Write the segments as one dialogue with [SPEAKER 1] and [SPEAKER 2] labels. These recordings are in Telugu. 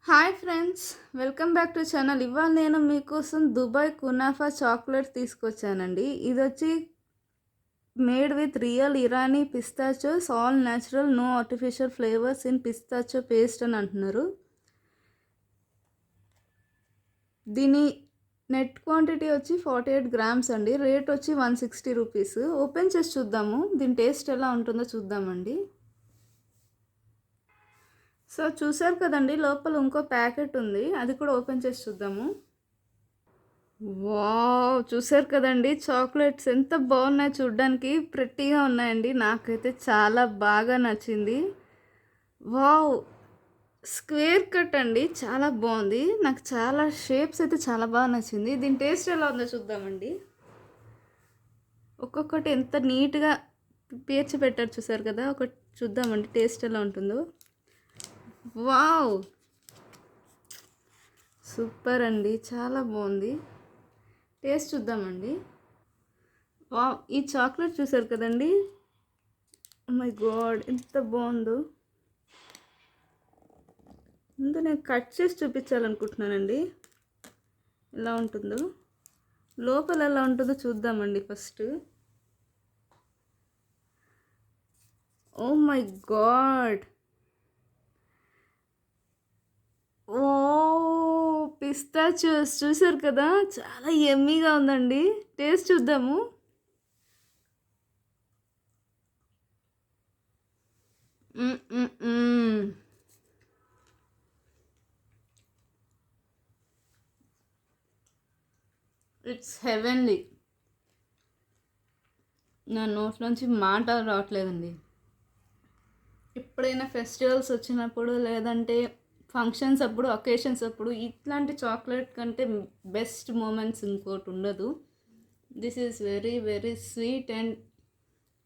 [SPEAKER 1] Hi friends, welcome back to channel. ఇవాళ నేను మీకోసం దుబాయ్ కునాఫా చాక్లెట్ తీసుకొచ్చానండి. ఇది వచ్చి made with real Irani pistachios, all natural, no artificial flavours in pistachio paste అని అంటున్నారు. దీని నెట్ క్వాంటిటీ వచ్చి 48 గ్రామ్స్ అండి. రేట్ వచ్చి 160 రూపీస్. ఓపెన్ చేసి చూద్దాము, దీని టేస్ట్ ఎలా ఉంటుందో చూద్దామండి. సో చూసారు కదండి, లోపల ఇంకో ప్యాకెట్ ఉంది, అది కూడా ఓపెన్ చేసి చూద్దాము. వావ్, చూసారు కదండి చాక్లెట్స్ ఎంత బాగున్నాయి, చూడ్డానికి ప్రెట్టీగా ఉన్నాయండి. నాకైతే చాలా బాగా నచ్చింది. వావ్, స్క్వేర్ కట్ అండి, చాలా బాగుంది. నాకు చాలా షేప్స్ అయితే చాలా బాగా నచ్చింది. దీని టేస్ట్ ఎలా ఉందో చూద్దామండి. ఒక్కొక్కటి ఎంత నీట్గా పేర్చి పెట్టారు, చూసారు కదా. ఒకటి చూద్దామండి టేస్ట్ ఎలా ఉంటుందో. వావ్, సూపర్ అండి, చాలా బాగుంది. టేస్ట్ చూద్దామండి. వావ్, ఈ చాక్లెట్ చూసారు కదండి. మై గాడ్, ఎంత బాగుందో. ముందు నేను కట్ చేసి చూపించాలనుకుంటున్నానండి ఎలా ఉంటుందో. లోపల ఎలా ఉంటుందో చూద్దామండి first. Oh my God, oh pistachios చూసారు కదా, చాలా యమ్మీగా ఉందండి. టేస్ట్ చూద్దాము. It's heavenly. నా నోట్లోంచి మాట రావట్లేదండి. ఎప్పుడైనా ఫెస్టివల్స్ వచ్చినప్పుడు, లేదంటే ఫంక్షన్స్ అప్పుడు, అకేషన్స్ అప్పుడు ఇట్లాంటి చాక్లెట్ కంటే బెస్ట్ మూమెంట్స్ ఇంకోటి ఉండదు. This is very very sweet and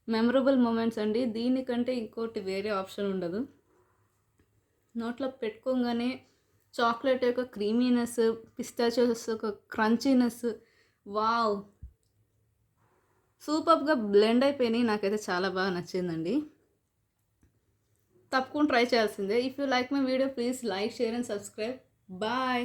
[SPEAKER 1] memorable moments అండి. దీనికంటే ఇంకోటి వేరే ఆప్షన్ ఉండదు. నోట్లో పెట్టుకోగానే చాక్లెట్ యొక్క క్రీమీనెస్, పిస్తాచియోస్ యొక్క క్రంచీనెస్, వావ్, సూపర్గా బ్లెండ్ అయిపోయినాయి. నాకైతే చాలా బాగా నచ్చిందండి. తప్పకుండా ట్రై చేయాల్సిందే. If you like my video, please like, share and subscribe. Bye.